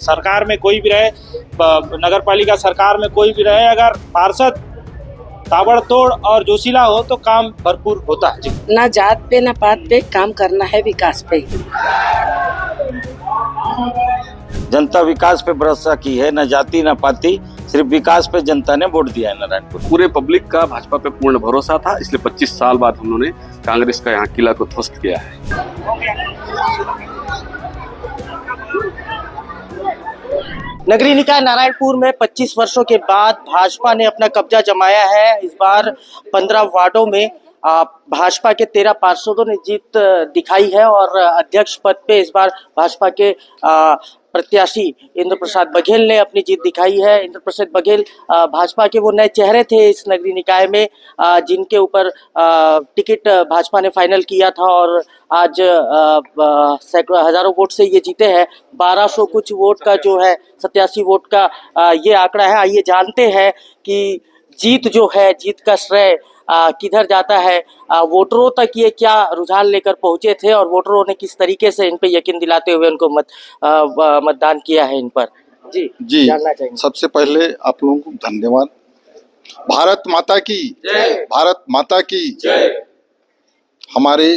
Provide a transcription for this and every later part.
सरकार में कोई भी रहे, नगर पालिका सरकार में कोई भी रहे, अगर पार्षद ताबड़तोड़ और जोशीला हो तो काम भरपूर होता है। ना जात पे ना पात पे, काम करना है विकास पे। जनता विकास पे भरोसा की है, न जाति न पाति, सिर्फ विकास पे जनता ने वोट दिया है नारायणपुर। पूरे पब्लिक का भाजपा पे पूर्ण भरोसा था, इसलिए 25 साल बाद हम लोगों ने कांग्रेस का यहाँ किला को ध्वस्त किया है। नगरीय निकाय नारायणपुर में 25 वर्षों के बाद भाजपा ने अपना कब्जा जमाया है। इस बार 15 वार्डों में भाजपा के 13 पार्षदों ने जीत दिखाई है और अध्यक्ष पद पे इस बार भाजपा के प्रत्याशी इंद्र प्रसाद बघेल ने अपनी जीत दिखाई है। इंद्र प्रसाद बघेल भाजपा के वो नए चेहरे थे इस नगरीय निकाय में, जिनके ऊपर टिकट भाजपा ने फाइनल किया था और आज सैकड़ों हजारों वोट से ये जीते हैं। 1200 कुछ वोट का जो है 87 वोट का ये आंकड़ा है। आइए जानते हैं कि जीत जो है, जीत का श्रेय किधर जाता है, वोटरों तक ये क्या रुझान लेकर पहुंचे थे और वोटरों ने किस तरीके से इन पे यकीन दिलाते हुए उनको मतदान किया है इन पर। जी जानना चाहेंगे। सबसे पहले आप लोगों को धन्यवाद। भारत माता की जय, भारत माता की जय। हमारे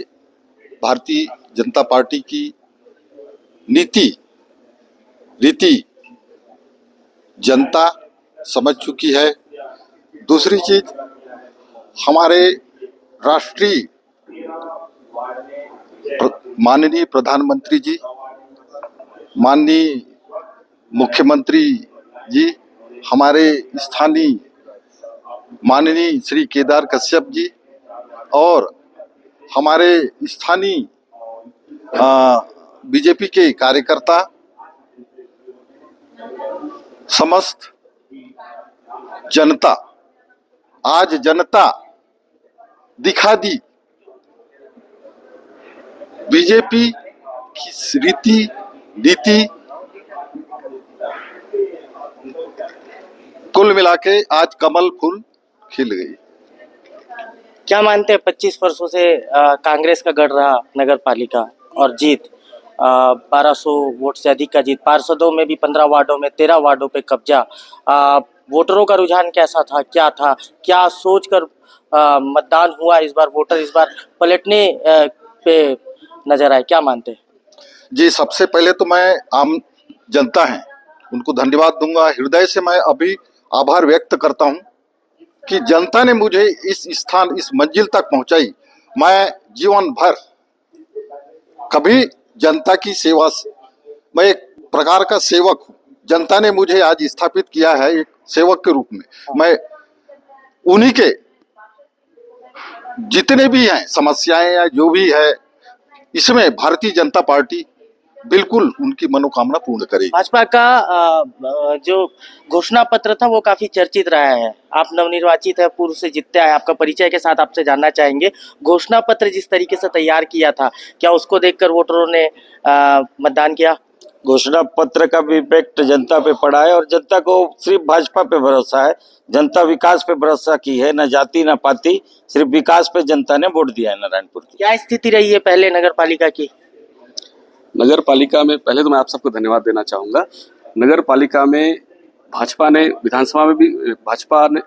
भारतीय जनता पार्टी की नीति रीति जनता समझ चुकी है। दूसरी चीज, हमारे राष्ट्रीय माननीय प्रधानमंत्री जी, माननीय मुख्यमंत्री जी, हमारे स्थानीय माननीय श्री केदार कश्यप जी और हमारे स्थानीय बीजेपी के कार्यकर्ता, समस्त जनता, आज जनता दिखा दी बीजेपी की रीति नीति। कुल मिला के आज कमल फूल खिल गई। क्या मानते हैं 25 वर्षों से कांग्रेस का गढ़ रहा नगर पालिका और जीत 1200 वोट से अधिक का जीत, पार्षदों में भी 15 वार्डों में 13 वार्डों पे कब्जा, वोटरों का रुझान कैसा था, क्या सोचकर मतदान हुआ इस बार, वोटर इस बार पलटने पे नजर आए, क्या मानते हैं? जी, सबसे पहले तो मैं आम जनता हैं उनको धन्यवाद दूंगा। हृदय से मैं अभी आभार व्यक्त करता हूं कि जनता ने मुझे इस स्थान, इस मंजिल तक पहुंचाई। मैं जीवन भर कभी जनता की सेवा, मैं एक प्रकार का सेवक हूं। जनता ने मुझे आज स्थापित किया है एक सेवक के रूप में। मैं उन्हीं के जितने भी हैं समस्याएं या जो भी है, इसमें भारतीय जनता पार्टी बिल्कुल उनकी मनोकामना पूर्ण करेगी। भाजपा का जो घोषणा पत्र था वो काफी चर्चित रहा है। आप नवनिर्वाचित है, पूर्व से जीतते आए, आपका परिचय के साथ आपसे जानना चाहेंगे, घोषणा पत्र जिस तरीके से तैयार किया था, क्या उसको देखकर वोटरों ने मतदान किया? घोषणा पत्र का भी इम्पैक्ट जनता पे पड़ा है और जनता को सिर्फ भाजपा पे भरोसा है। जनता विकास पे भरोसा की है, न जाति न पाति, सिर्फ विकास पे जनता ने वोट दिया है नारायणपुर की। क्या स्थिति रही है पहले नगर पालिका की? नगर पालिका में पहले तो मैं आप सबको धन्यवाद देना चाहूंगा। नगर पालिका में भाजपा ने विधानसभा में भी,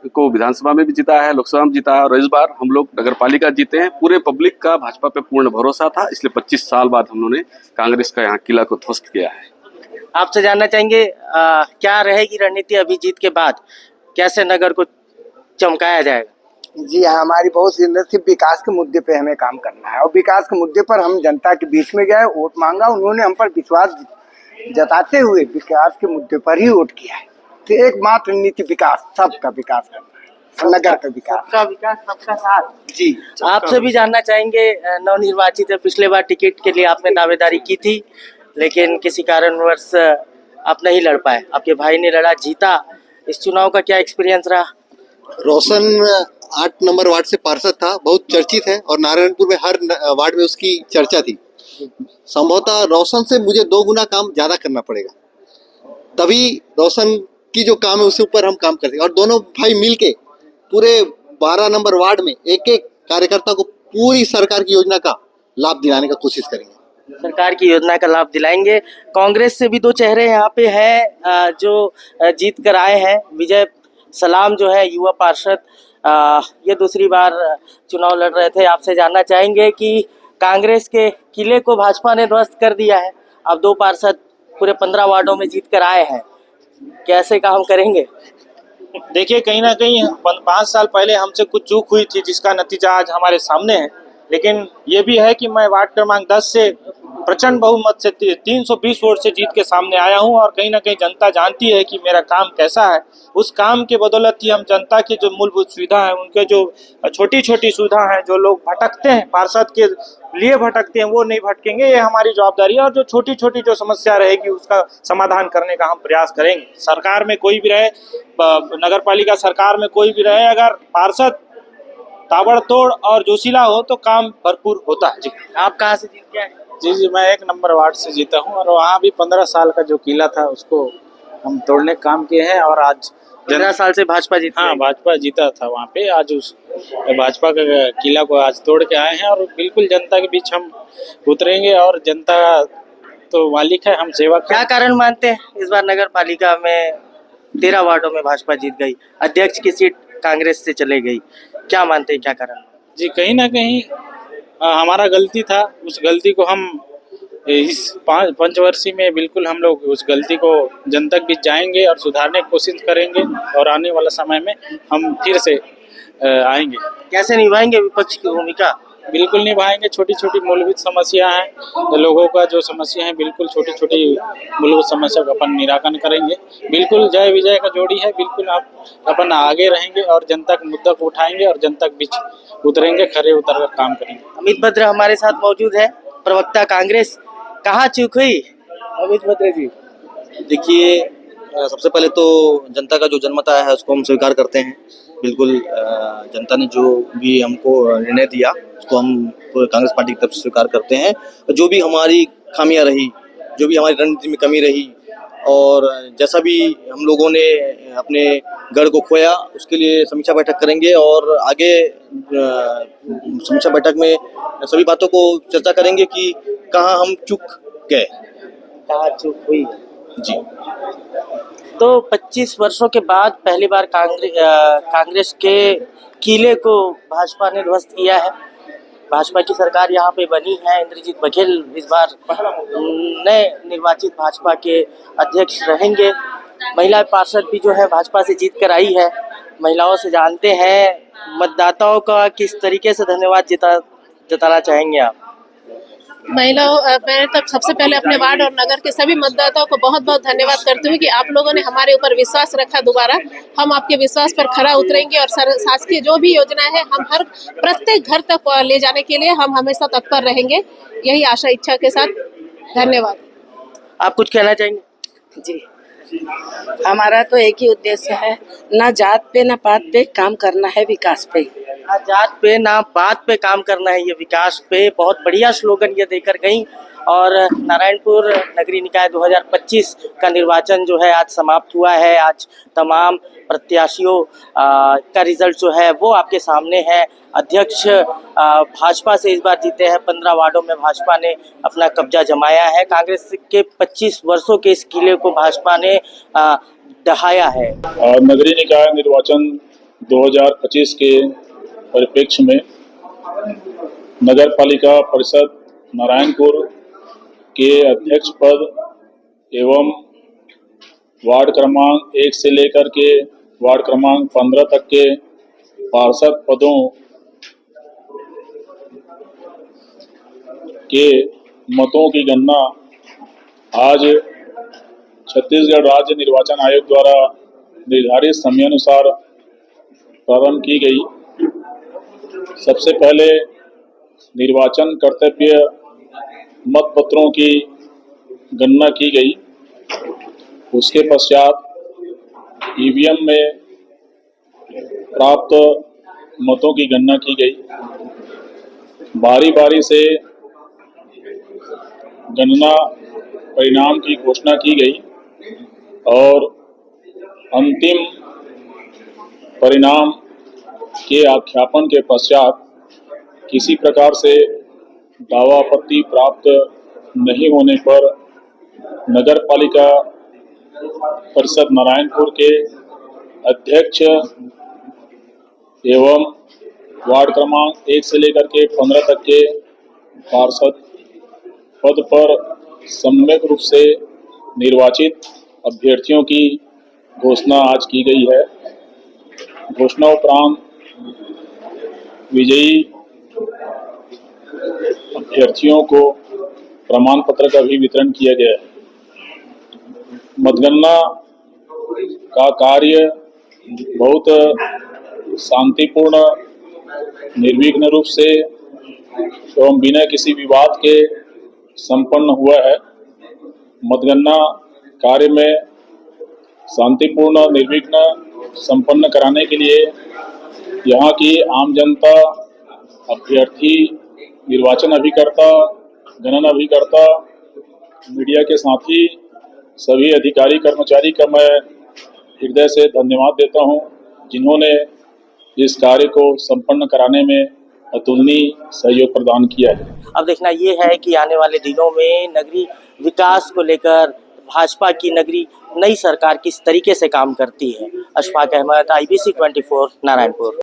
को विधानसभा में भी जीता है, लोकसभा में जीता है और इस बार हम लोग नगर पालिका जीते हैं। पूरे पब्लिक का भाजपा पे पूर्ण भरोसा था, इसलिए 25 साल बाद हम लोगों ने कांग्रेस का यहाँ किला को ध्वस्त किया है। आपसे जानना चाहेंगे क्या रहेगी रणनीति अभी जीत के बाद, कैसे नगर को चमकाया जाएगा? जी हाँ, हमारी बहुत सी सिर्फ विकास के मुद्दे पे हमें काम करना है और विकास के मुद्दे पर हम जनता के बीच में गए, वोट मांगा, उन्होंने हम पर विश्वास जताते हुए विकास के मुद्दे पर ही वोट किया है। तो एकमात्र नीति विकास, सबका विकास करना है, नगर का विकास, सबका विकास सबका साथ। जी, आपसे भी जानना चाहेंगे, नवनिर्वाचित है, पिछले बार टिकट के लिए आपने दावेदारी की थी लेकिन किसी कारणवश आप नहीं लड़ पाए, आपके भाई ने लड़ा, जीता। इस चुनाव का क्या एक्सपीरियंस रहा? रोशन 8 नंबर वार्ड से पार्षद था, बहुत चर्चित है और नारायणपुर में हर वार्ड में उसकी चर्चा थी। संभवतः रोशन से मुझे 2 गुना काम ज्यादा करना पड़ेगा, तभी रोशन की जो काम है उसके ऊपर हम काम करते हैं और दोनों भाई मिलके पूरे 12 नंबर वार्ड में एक एक कार्यकर्ता को पूरी सरकार की योजना का लाभ दिलाने का कोशिश करेंगे। सरकार की योजना का लाभ दिलाएंगे। कांग्रेस से भी दो चेहरे यहाँ पे हैं जो जीत कर आए हैं। विजय सलाम जो है युवा पार्षद, ये दूसरी बार चुनाव लड़ रहे थे। आपसे जानना चाहेंगे कि कांग्रेस के किले को भाजपा ने ध्वस्त कर दिया है, अब दो पार्षद पूरे 15 वार्डों में जीत कर आए हैं, कैसे काम करेंगे? देखिए, कहीं ना कहीं 5 साल पहले हमसे कुछ चूक हुई थी जिसका नतीजा आज हमारे सामने है। लेकिन ये भी है कि मैं वार्ड क्रमांक 10 से प्रचंड बहुमत से 320 वोट से जीत के सामने आया हूं और कहीं ना कहीं जनता जानती है कि मेरा काम कैसा है। उस काम के बदौलत ही हम जनता की जो मूलभूत सुविधा है, उनके जो छोटी छोटी सुविधा है, जो लोग भटकते हैं पार्षद के लिए भटकते हैं, वो नहीं भटकेंगे। ये हमारी जवाबदारी है और जो छोटी छोटी जो समस्या रहेगी उसका समाधान करने का हम प्रयास करेंगे। सरकार में कोई भी रहे, नगर पालिका सरकार में कोई भी रहे, अगर पार्षद ताबड़तोड़ और जोशीला हो तो काम भरपूर होता है। जी, आप कहाँ से जीत के आए? जी, मैं 1 नंबर वार्ड से जीता हूँ और वहाँ भी 15 साल का जो किला था उसको हम तोड़ने का काम किए हैं और आज 15 साल से भाजपा जीती। हाँ, भाजपा जीता था वहाँ पे। आज उस भाजपा का किला को आज तोड़ के आए हैं और बिल्कुल जनता के बीच हम उतरेंगे और जनता तो मालिक है, हम सेवक हैं। क्या कारण मानते हैं इस बार नगर पालिका में 13 वार्डों में भाजपा जीत गई, अध्यक्ष की सीट कांग्रेस से चले गई, क्या मानते हैं क्या कारण? जी, कहीं ना कहीं हमारा गलती था। उस गलती को हम इस 5 पंचवर्षीय में बिल्कुल हम लोग उस गलती को जनता के बीच जाएंगे और सुधारने की कोशिश करेंगे और आने वाला समय में हम फिर से आएंगे। कैसे निभाएंगे विपक्ष की भूमिका? बिल्कुल निभाएंगे। छोटी छोटी मूलभूत समस्या है, तो लोगों का जो समस्या है, बिल्कुल छोटी छोटी मूलभूत समस्या का अपन निराकरण करेंगे। बिल्कुल जय विजय का जोड़ी है, बिल्कुल आप अपन आगे रहेंगे और जनता के मुद्दा को उठाएंगे और जनता के बीच उतरेंगे, खड़े उतर कर काम करेंगे। अमित भद्र हमारे साथ मौजूद है, प्रवक्ता कांग्रेस। कहाँ चूक हुई अमित भद्र जी? देखिए, सबसे पहले तो जनता का जो जनमत आया है उसको हम स्वीकार करते हैं। बिल्कुल जनता ने जो भी हमको निर्णय दिया उसको हम कांग्रेस पार्टी की तरफ से स्वीकार करते हैं। जो भी हमारी खामियां रही, जो भी हमारी रणनीति में कमी रही और जैसा भी हम लोगों ने अपने गढ़ को खोया, उसके लिए समीक्षा बैठक करेंगे और आगे समीक्षा बैठक में सभी बातों को चर्चा करेंगे कि कहाँ हम चूक गए, कहाँ चूक हुई। जी, तो 25 वर्षों के बाद पहली बार कांग्रेस के किले को भाजपा ने ध्वस्त किया है। भाजपा की सरकार यहाँ पे बनी है। इंद्रजीत बघेल इस बार नए निर्वाचित भाजपा के अध्यक्ष रहेंगे। महिला पार्षद भी जो है भाजपा से जीत कर आई है। महिलाओं से जानते हैं मतदाताओं का किस तरीके से धन्यवाद जताना चाहेंगे आप? महिलाओं, मैं तो सबसे पहले अपने वार्ड और नगर के सभी मतदाताओं को बहुत बहुत धन्यवाद करती हूँ कि आप लोगों ने हमारे ऊपर विश्वास रखा। दोबारा हम आपके विश्वास पर खरा उतरेंगे और शासकीय जो भी योजना है हम हर प्रत्येक घर तक ले जाने के लिए हम हमेशा तत्पर रहेंगे। यही आशा इच्छा के साथ धन्यवाद। आप कुछ कहना चाहेंगे? जी, हमारा तो एक ही उद्देश्य है, ना जात पे ना पात पे, काम करना है विकास पे। ना जात पे ना बात पे, काम करना है ये विकास पे। बहुत बढ़िया स्लोगन ये देकर गई। और नारायणपुर नगरीय निकाय 2025 का निर्वाचन जो है आज समाप्त हुआ है। आज तमाम प्रत्याशियों का रिजल्ट जो है वो आपके सामने है। अध्यक्ष भाजपा से इस बार जीते हैं। 15 वार्डों में भाजपा ने अपना कब्जा जमाया है। कांग्रेस के 25 वर्षों के इस किले को भाजपा ने दहाया है। नगरीय निकाय निर्वाचन 2025 के परिप्रेक्ष्य में नगर पालिका परिषद नारायणपुर के अध्यक्ष पद एवं वार्ड क्रमांक 1 से लेकर के वार्ड क्रमांक 15 तक के पार्षद पदों के मतों की गणना आज छत्तीसगढ़ राज्य निर्वाचन आयोग द्वारा निर्धारित समयानुसार प्रारंभ की गई। सबसे पहले निर्वाचन कर्तव्य मत पत्रों की गणना की गई। उसके पश्चात ईवीएम में प्राप्त मतों की गणना की गई। बारी बारी से गणना परिणाम की घोषणा की गई और अंतिम परिणाम के आख्यापन के पश्चात किसी प्रकार से दावा आपत्ति प्राप्त नहीं होने पर नगर पालिका परिषद नारायणपुर के अध्यक्ष एवं वार्ड क्रमांक 1 से लेकर के 15 तक के पार्षद पद पर सम्यक रूप से निर्वाचित अभ्यर्थियों की घोषणा आज की गई है। घोषणा उपरांत विजयी अभ्यर्थियों को प्रमाण पत्र का भी वितरण किया गया है। मतगणना का कार्य बहुत शांतिपूर्ण, निर्विघ्न रूप से एवं बिना किसी विवाद के संपन्न हुआ है। मतगणना कार्य में शांतिपूर्ण, निर्विघ्न संपन्न कराने के लिए यहाँ की आम जनता, अभ्यर्थी, निर्वाचन अभिकर्ता, गणना अभिकर्ता, मीडिया के साथ ही सभी अधिकारी कर्मचारी का मैं हृदय से धन्यवाद देता हूँ, जिन्होंने इस कार्य को संपन्न कराने में अतुलनीय सहयोग प्रदान किया है। अब देखना ये है कि आने वाले दिनों में नगरीय विकास को लेकर भाजपा की नगरी नई सरकार किस तरीके से काम करती है। अशफाक अहमद, IBC 24, नारायणपुर।